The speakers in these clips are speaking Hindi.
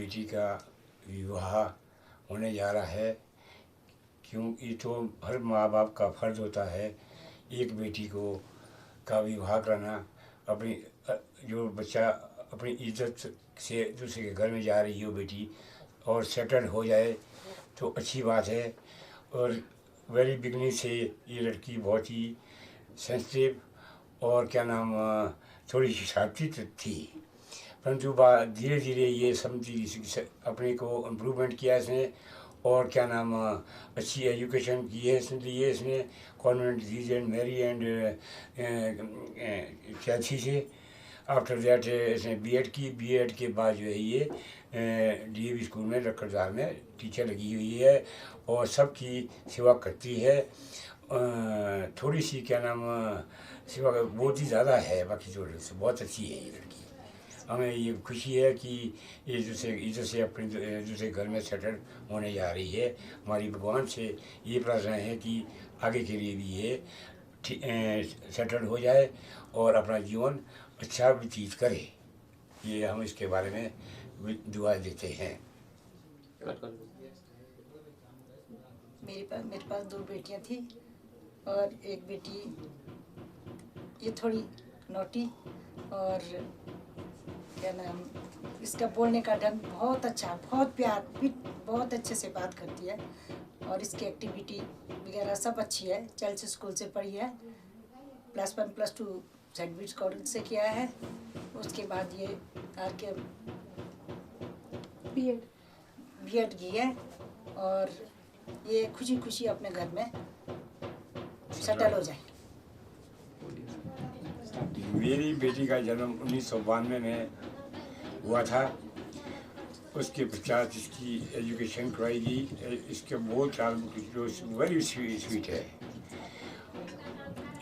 बेटी का विवाह होने जा रहा है। क्योंकि तो हर माँ बाप का फर्ज होता है एक बेटी को का विवाह कराना। अपनी जो बच्चा अपनी इज्जत से दूसरे के घर में जा रही हो बेटी और सेटल हो जाए तो अच्छी बात है। और वेरी बिगनिंग से ये लड़की बहुत ही सेंसिटिव और क्या नाम थोड़ी सी शांति थी, परंतु धीरे धीरे ये समझी अपने को इम्प्रूवमेंट किया इसने और क्या नाम अच्छी एजुकेशन की है इसने ली है। इसने convent and Mary and Chelsea से। आफ्टर दैट इसने बीएड की। बीएड के बाद जो है ये डीएवी स्कूल में लखनऊ में टीचर लगी हुई है और सबकी सेवा करती है। थोड़ी सी क्या नाम सेवा बहुत ही ज़्यादा है, बाकी जो बहुत अच्छी है ये लड़की। हमें ये खुशी है कि ये इधर से अपने दूसरे घर में सेटल होने जा रही है। हमारी भगवान से ये प्रार्थना है कि आगे के लिए भी ये सेटल हो जाए और अपना जीवन अच्छा व्यतीत करे। ये हम इसके बारे में दुआ देते हैं। मेरे पास 2 बेटियां थी और एक बेटी ये थोड़ी नोटी और क्या नाम इसका बोलने का ढंग बहुत अच्छा, बहुत प्यार, बहुत अच्छे से बात करती है और इसकी एक्टिविटी वगैरह सब अच्छी है। चर्च स्कूल से पढ़ी है, +1 +2 सेंट बीट्स कॉलेज से किया है। उसके बाद ये आके बीएड की है और ये खुशी खुशी अपने घर में सेटल हो जाए। मेरी बेटी का जन्म 1992 में हुआ था। उसके पश्चात इसकी एजुकेशन करवाई गई। इसके बोल चाल जो वेरी स्वीट है।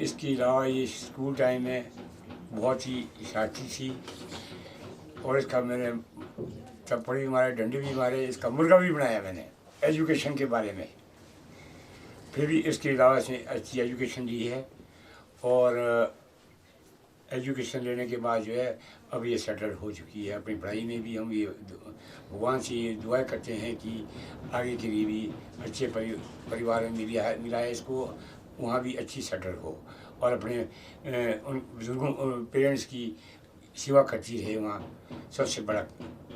इसके अलावा ये स्कूल टाइम में बहुत ही शाती थी और इसका मैंने थप्पड़ भी मारे, डंडे भी मारे, इसका मुर्गा भी बनाया मैंने एजुकेशन के बारे में। फिर भी इसके अलावा इसने अच्छी एजुकेशन ली है और एजुकेशन लेने के बाद जो है अब ये सेटल हो चुकी है अपनी पढ़ाई में भी। हम ये भगवान से ये दुआ करते हैं कि आगे के लिए भी अच्छे परिवार में मिला है इसको, वहाँ भी अच्छी सेटल हो और अपने उन बुजुर्गों पेरेंट्स की सेवा करती रहे वहाँ। सबसे बड़ा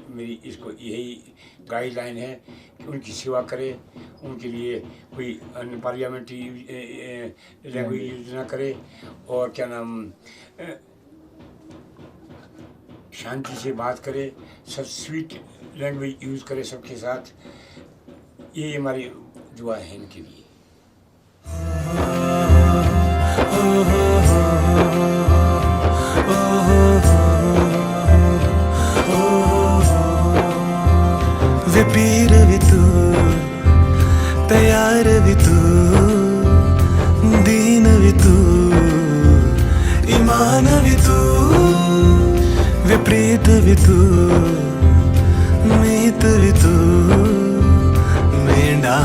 मेरी इसको यही गाइडलाइन है कि उनकी सेवा करे, उनके लिए कोई पार्लियामेंट्री लैंग्वेज यूज ना करे और क्या नाम शांति से बात करे, सब स्वीट लैंग्वेज यूज करे सबके साथ। ये हमारी दुआ है इनके लिए। वे पीर भी तू, तैयार भी तू, दीन भी तू, ईमान भी तू, वे प्रीत भी तू, मीत भी तू, मेरा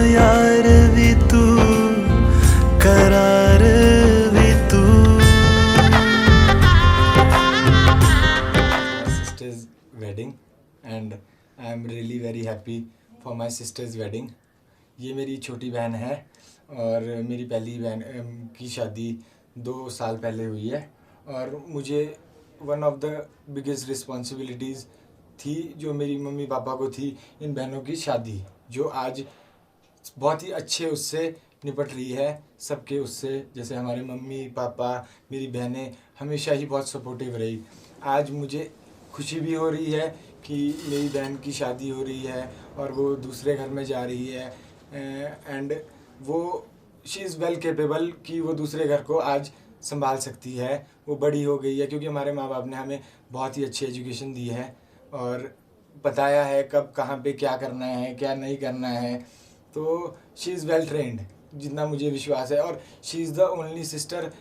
यार भी तू, करार भी तू। Sister's wedding and I am really very happy for my sister's wedding. ये मेरी छोटी बहन है और मेरी पहली बहन की शादी 2 साल पहले हुई है और मुझे one of the biggest responsibilities थी जो मेरी मम्मी पापा को थी इन बहनों की शादी, जो आज बहुत ही अच्छे उससे निपट रही है सबके उससे। जैसे हमारे मम्मी पापा, मेरी बहनें हमेशा ही बहुत सपोर्टिव रही। आज मुझे खुशी भी हो रही है कि मेरी बहन की शादी हो रही है और वो दूसरे घर में जा रही है एंड वो शी इज़ वेल कैपेबल कि वो दूसरे घर को आज संभाल सकती है। वो बड़ी हो गई है क्योंकि हमारे माँ बाप ने हमें बहुत ही अच्छी एजुकेशन दी है और बताया है कब कहाँ पे क्या करना है क्या नहीं करना है। तो शी इज़ वेल ट्रेंड जितना मुझे विश्वास है और she is the only sister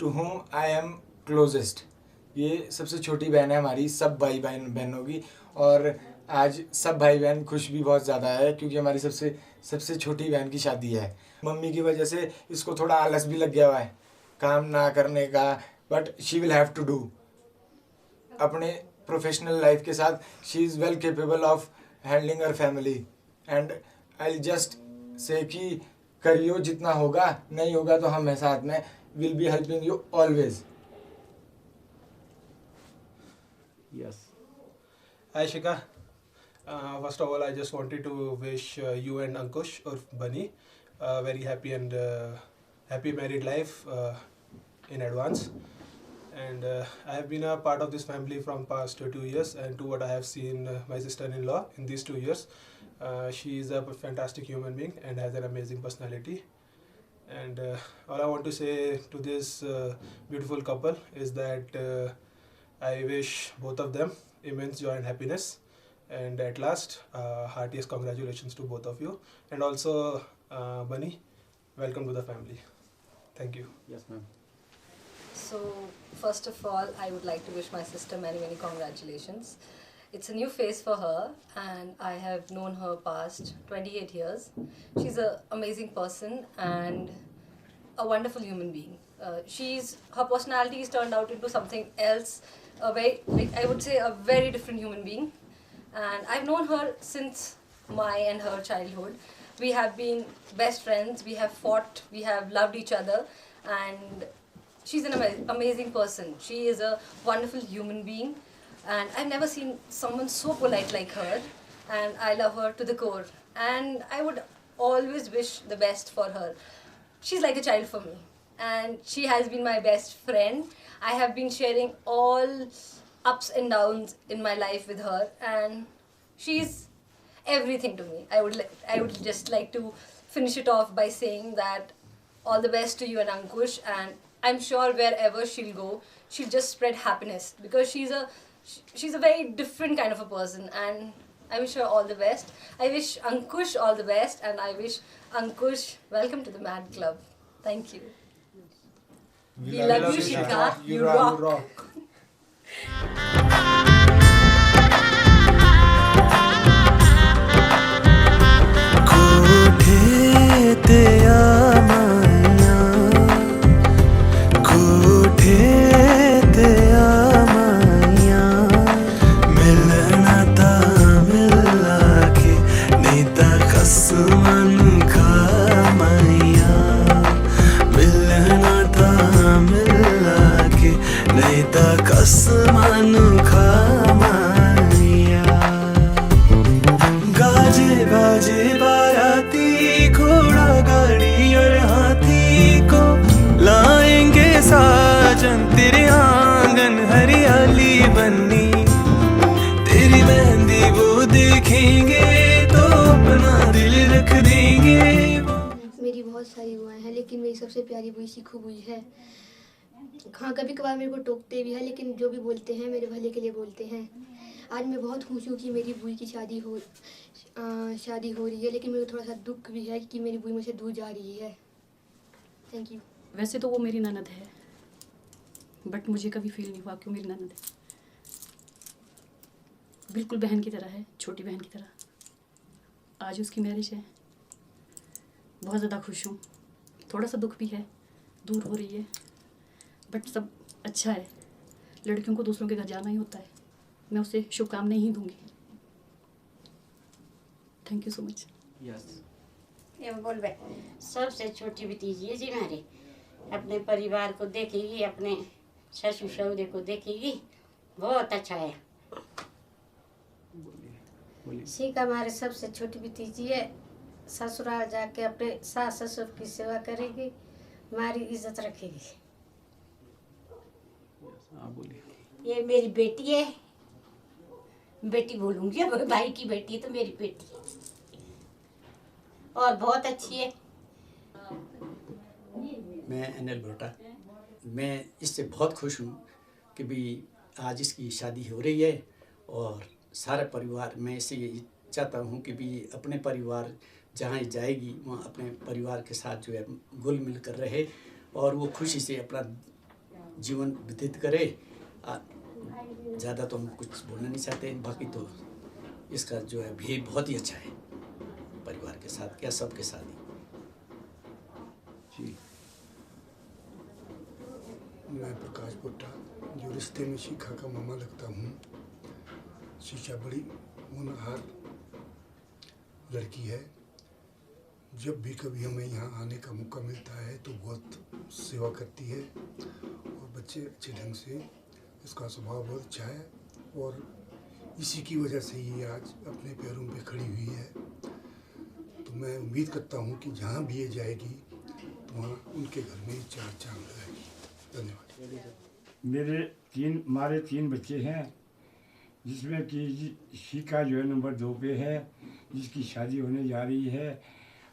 to whom I M closest. ये सबसे छोटी बहन है हमारी सब भाई बहनों की और आज सब भाई बहन खुश भी बहुत ज़्यादा है क्योंकि हमारी सबसे छोटी बहन की शादी है। मम्मी की वजह से इसको थोड़ा आलस भी लग गया हुआ है काम ना करने का, but she will have to do. अपने प्रोफेशनल लाइफ के साथ she is well capable of handling her family and I just say कि करियो जितना होगा, नहीं होगा तो हम साथ में will be helping you always. Yes. Hi Shika. First of all, I just wanted to wish you and Ankush or Bunny very happy and happy married life in advance. And I have been a part of this family from past 2 years, and to what I have seen my sister-in-law in these 2 years, she is a fantastic human being and has an amazing personality. And all I want to say to this beautiful couple is that I wish both of them immense joy and happiness. And at last, heartiest congratulations to both of you. And also, Bunny, welcome to the family. Thank you. Yes, ma'am. So, first of all, I would like to wish my sister many, many congratulations. It's a new phase for her, and I have known her past 28 years. She's an amazing person and a wonderful human being. Her personality is turned out into something else, I would say a very different human being. And I've known her since my and her childhood. We have been best friends, we have fought, we have loved each other, and she's an amazing person. She is a wonderful human being, and I've never seen someone so polite like her, and I love her to the core. And I would always wish the best for her. She's like a child for me, and she has been my best friend. I have been sharing all ups and downs in my life with her, and she's everything to me. I would just like to finish it off by saying that all the best to you and Ankush, and I'm sure wherever she'll go, she'll just spread happiness, because she's a very different kind of a person, and I wish her all the best. I wish Ankush all the best, and I wish Ankush welcome to the Mad Club. Thank you. We love you, Shika. You rock. कोठे ते आमाया, कोठे ते आमाया, मिलना ता मिला के नहीं ता कसमन खामाया, मिलना ता मिला के नहीं ता कसमन खामाया. गाजे बाजे बाराती, घोड़ा गाड़ी और हाथी को लाएंगे साजन, तेरे आंगन हरियाली बनी, तेरी मेहंदी वो देखेंगे तो अपना दिल रख देंगे. मेरी बहुत सारी बुआएं हैं, लेकिन मेरी सबसे प्यारी बुई सीखू बुई है. हाँ, कभी कभार मेरे को टोकते भी है, लेकिन जो भी बोलते हैं मेरे भले के लिए बोलते हैं. आज मैं बहुत खुश हूँ कि मेरी बुई की शादी हो रही है, लेकिन मेरे को थोड़ा सा दुख भी है कि मेरी बुई मुझसे दूर जा रही है. Thank you. वैसे तो वो मेरी ननद है, बट मुझे कभी फील नहीं हुआ कि वो मेरी ननद है. बिल्कुल बहन की तरह है, छोटी बहन की तरह. आज उसकी मैरिज है, बहुत ज़्यादा खुश हूँ. थोड़ा सा दुख भी है, दूर हो रही है, बट सब अच्छा है. लड़कियों को दूसरों के घर जाना ही होता है. मैं उसे शुभकामनाएं ही दूंगी. Thank you so much. Yes. ये बोल बे, सबसे छोटी भतीजी है जी हमारे. अपने परिवार को देखेगी, अपने ससुर सहुरे को देखेगी, बहुत अच्छा है. सीखा हमारे सबसे छोटी भतीजी है. ससुराल जाके अपने सास ससुर की सेवा करेगी, हमारी इज्जत रखेगी. हाँ बोलिए. ये मेरी बेटी है. बेटी बोलूँगी, अब भाई की बेटी है तो मेरी बेटी है, और बहुत अच्छी है. मैं अनिल भोटा. मैं इससे बहुत खुश हूँ कि भी आज इसकी शादी हो रही है, और सारा परिवार, मैं इसे यही चाहता हूँ कि भी अपने परिवार जहाँ जाएगी वहाँ अपने परिवार के साथ जो है घुल मिल कर रहे, और वो खुशी से अपना जीवन व्यतीत करे. ज़्यादा तो हम कुछ बोलना नहीं चाहते, बाकी तो इसका जो है भी बहुत ही अच्छा है, परिवार के साथ क्या सबके साथ ही. जी. मैं प्रकाश भुट्टा, जो रिश्ते में शिखा का मामा लगता हूँ. शीशा बड़ी होनहार लड़की है। जब भी कभी हमें यहाँ आने का मौका मिलता है तो बहुत सेवा करती है और बच्चे अच्छे ढंग से, इसका स्वभाव बहुत अच्छा है और इसी की वजह से ये आज अपने पैरों पे खड़ी हुई है। तो मैं उम्मीद करता हूँ कि जहाँ भी ये जाएगी तो वहाँ उनके घर में 4 चांद लगाएगी। धन्यवाद। हमारे 3 बच्चे हैं, जिसमें कि शिका जो है नंबर 2 पे है, जिसकी शादी होने जा रही है।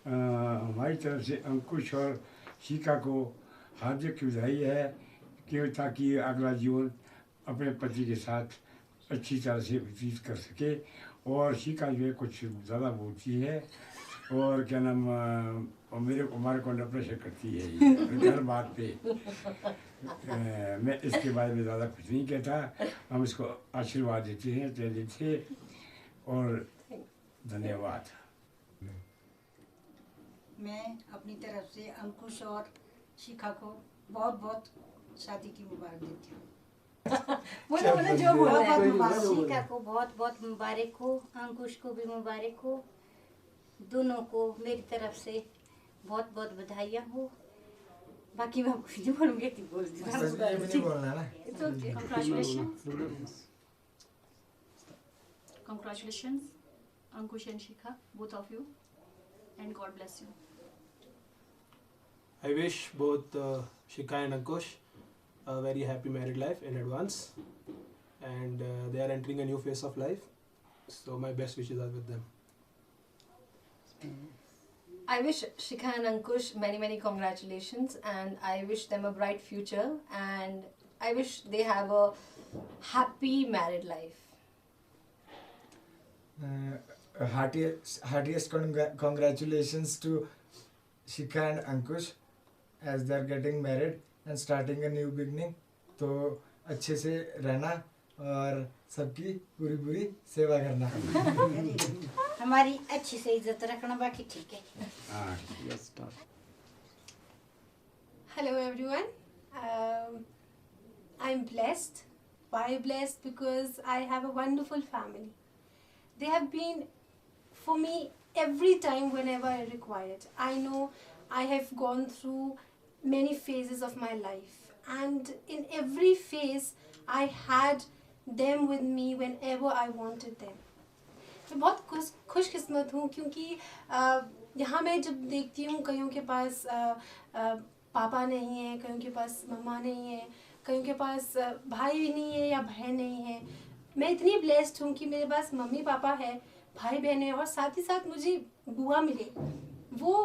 हमारी तरफ से अंकुश और शिका को हार्दिक बधाई है कि ताकि अगला जीवन अपने पति के साथ अच्छी तरह से व्यतीत कर सके। और शिका जो है कुछ ज़्यादा बोलती है और क्या नाम हमारे को अंडर प्रेशर करती है हर बात पे। मैं इसके बारे में ज़्यादा कुछ नहीं कहता, हम इसको आशीर्वाद देते हैं दिल से और धन्यवाद। मैं अपनी तरफ से अंकुश और शिखा को बहुत बहुत शादी की मुबारक देती हूँ। बोलो जो बोलना है। शिखा को बहुत बहुत मुबारक हो, अंकुश को भी मुबारक हो, दोनों को मेरी तरफ से बहुत बहुत बधाइयाँ हो। बाकी मैं कुछ नहीं बोलूँगी, तू बोल नहीं बोलना है ना। It's okay. Congratulations, Ankush and Shikha, both of you, and God bless you. I wish both Shika and Ankush a very happy married life in advance, and they are entering a new phase of life, so my best wishes are with them. I wish Shikha and Ankush many congratulations, and I wish them a bright future, and I wish they have a happy married life. Heartiest congratulations to Shikha and Ankush as they are getting married and starting a new beginning. तो अच्छे से रहना और सबकी पूरी सेवा करना। हमारी अच्छी से इज्जत रखना, बाकी ठीक है। Hello everyone. I'm blessed. Why blessed? Because I have a wonderful family. They have been for me every time whenever I required. I know I have gone through many phases of my life, and in every phase I had them with me whenever I wanted them. मैं बहुत खुशकिस्मत हूँ क्योंकि यहाँ मैं जब देखती हूँ कईयों के पास पापा नहीं है, कईयों के पास मम्मा नहीं है, कईयों के पास भाई भी नहीं है या बहन नहीं है। मैं इतनी ब्लेस्ड हूँ कि मेरे पास मम्मी पापा है, भाई बहन है और साथ ही साथ मुझे बुआ मिले। वो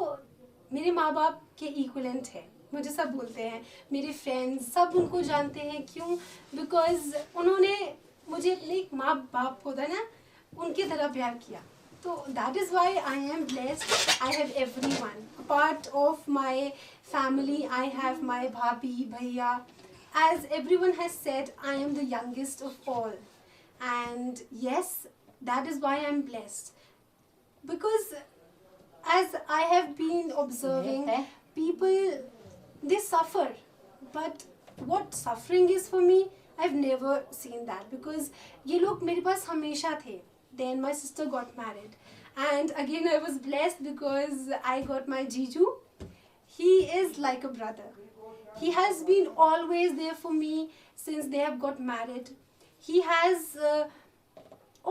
मेरे माँ बाप के इक्वलेंट है, मुझे सब बोलते हैं, मेरे फ्रेंड्स सब उनको जानते हैं। क्यों? बिकॉज उन्होंने मुझे अपने माँ बाप को था ना उनकी तरह प्यार किया। तो that is why I am blessed. I have everyone part of my family. I have my भाभी भैया। As everyone has said, I am the youngest of all, and yes, that is why I'm blessed. Because as I have been observing, people, they suffer, but what suffering is for me, I've never seen that. Because ये लोग मेरे पास हमेशा थे. Then my sister got married, and again I was blessed because I got my Jiju. He is like a brother. He has been always there for me since they have got married. He has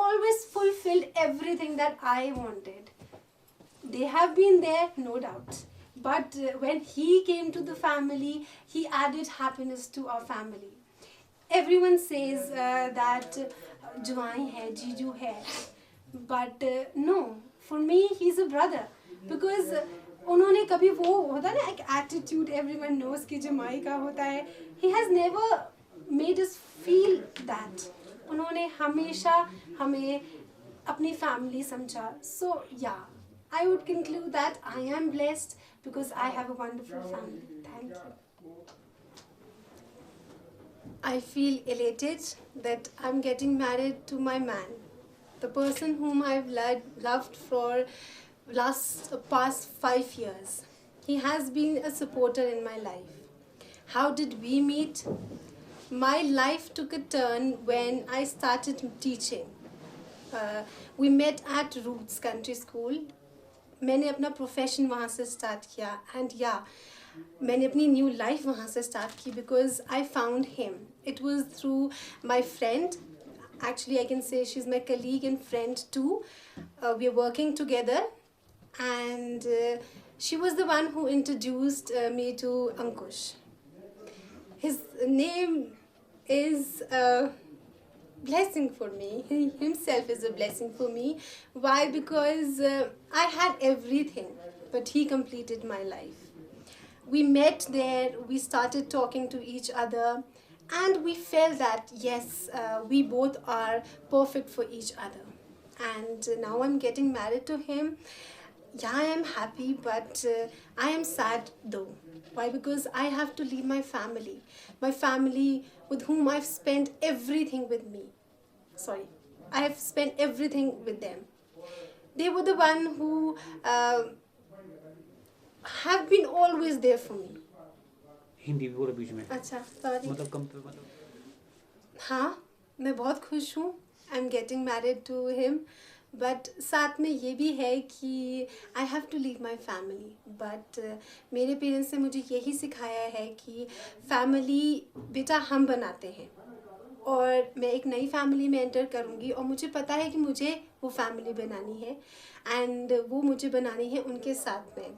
always fulfilled everything that I wanted. They have been there, no doubt. But when he came to the family, he added happiness to our family. Everyone says that Jwai hai, Jiju hai. But no, for me, he's a brother. Because उन्होंने कभी वो होता ना एक एटीट्यूड एवरीवन नोज कि जमाई का होता है, he has never made us feel that. उन्होंने हमेशा हमें अपनी फैमिली समझा. सो या I would conclude that I am blessed because I have a wonderful family. Thank you. I feel elated that I'm getting married to my man, the person whom I've loved for past 5 years. He has been a supporter in my life. How did we meet? My life took a turn when I started teaching. We met at Roots Country School. मैंने अपना प्रोफेशन वहाँ से स्टार्ट किया एंड मैंने अपनी न्यू लाइफ वहाँ से स्टार्ट की because I found him. It was through my friend. Actually, I can say she's my colleague and friend too. We are working together, and she was the one who introduced me to Ankush. His name is a blessing for me. He himself is a blessing for me. Why? Because I had everything, but he completed my life. We met there, we started talking to each other, and we felt that yes, we both are perfect for each other. And now I'm getting married to him. Yeah, I am happy, but I am sad though. Why? Because I have to leave my family with whom I've spent everything with me. Sorry, I have spent everything with them. They were the one who have been always there for me. Hindi भी बोलो बीच में. अच्छा, सॉरी. मतलब हाँ, मैं बहुत खुश हूँ. I am getting married to him, but साथ में ये भी है कि I have to leave my family. But मेरे पेरेंट्स ने मुझे यही सिखाया है कि फैमिली बेटा हम बनाते हैं, और मैं एक नई फैमिली में एंटर करूँगी और मुझे पता है कि मुझे वो फैमिली बनानी है एंड वो मुझे बनानी है उनके साथ में.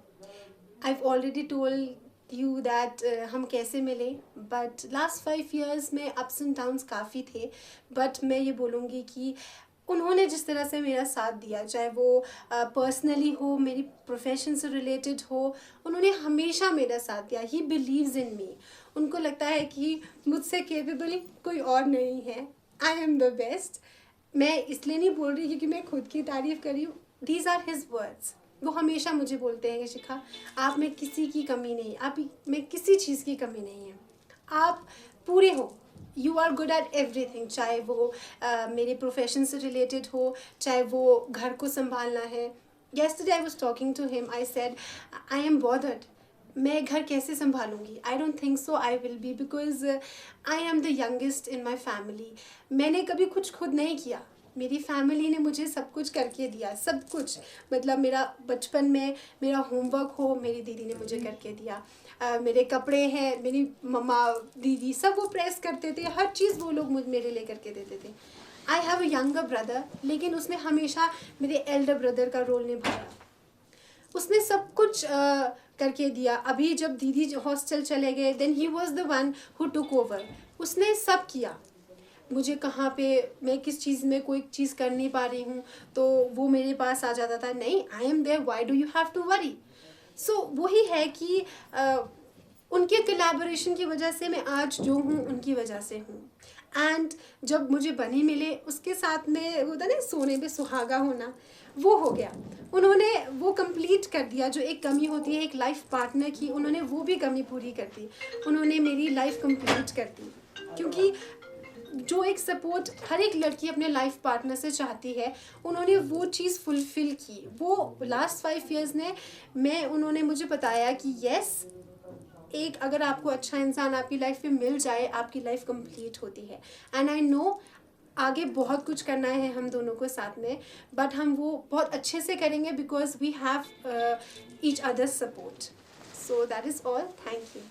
I have already told you that हम कैसे मिले, but last 5 years में ups and downs काफ़ी थे. but मैं ये बोलूँगी कि उन्होंने जिस तरह से मेरा साथ दिया, चाहे वो पर्सनली हो, मेरी प्रोफेशन से रिलेटेड हो, उन्होंने हमेशा मेरा साथ दिया. ही बिलीव्स इन मी. उनको लगता है कि मुझसे केपेबल कोई और नहीं है. आई एम द बेस्ट. मैं इसलिए नहीं बोल रही क्योंकि मैं खुद की तारीफ़ कर रही हूँ. These are his words. वो हमेशा मुझे बोलते हैं कि शिखा, आप में किसी की कमी नहीं, आप में किसी चीज़ की कमी नहीं है, आप पूरे हो. You are good at everything. चाहे वो मेरे प्रोफेशन से रिलेटेड हो, चाहे वो घर को संभालना है. Yesterday I was talking to him. I said I am bothered. मैं घर कैसे संभालूंगी? I don't think so I will be, because I am the youngest in my family. मैंने कभी कुछ खुद नहीं किया. मेरी फैमिली ने मुझे सब कुछ करके दिया, सब कुछ. मतलब मेरा बचपन में मेरा होमवर्क हो, मेरी दीदी ने मुझे करके दिया. मेरे कपड़े हैं, मेरी मम्मा दीदी सब वो प्रेस करते थे. हर चीज़ वो लोग मेरे लिए करके देते थे. I have a younger brother, लेकिन उसने हमेशा मेरे एल्डर ब्रदर का रोल निभाया. उसने सब कुछ करके दिया. अभी जब दीदी हॉस्टल चले गए, then he was the one who took over. उसने सब किया. मुझे कहाँ पे मैं किस चीज़ में कोई चीज़ कर नहीं पा रही हूँ तो वो मेरे पास आ जाता था. नहीं, I am there, why do you have to worry. So वही है कि उनके कोलैबोरेशन की वजह से मैं आज जो हूँ उनकी वजह से हूँ. एंड जब मुझे बनी मिले, उसके साथ में होता ना सोने पे सुहागा होना, वो हो गया. उन्होंने वो कंप्लीट कर दिया. जो एक कमी होती है एक लाइफ पार्टनर की, उन्होंने वो भी कमी पूरी कर दी. उन्होंने मेरी लाइफ कंप्लीट कर दी. क्योंकि जो एक सपोर्ट हर एक लड़की अपने लाइफ पार्टनर से चाहती है, उन्होंने वो चीज़ फुलफ़िल की. वो लास्ट 5 years में उन्होंने मुझे बताया कि यस, एक अगर आपको अच्छा इंसान आपकी लाइफ में मिल जाए, आपकी लाइफ कंप्लीट होती है. एंड आई नो आगे बहुत कुछ करना है हम दोनों को साथ में, बट हम वो बहुत अच्छे से करेंगे because we have each others support. So that is all. Thank you.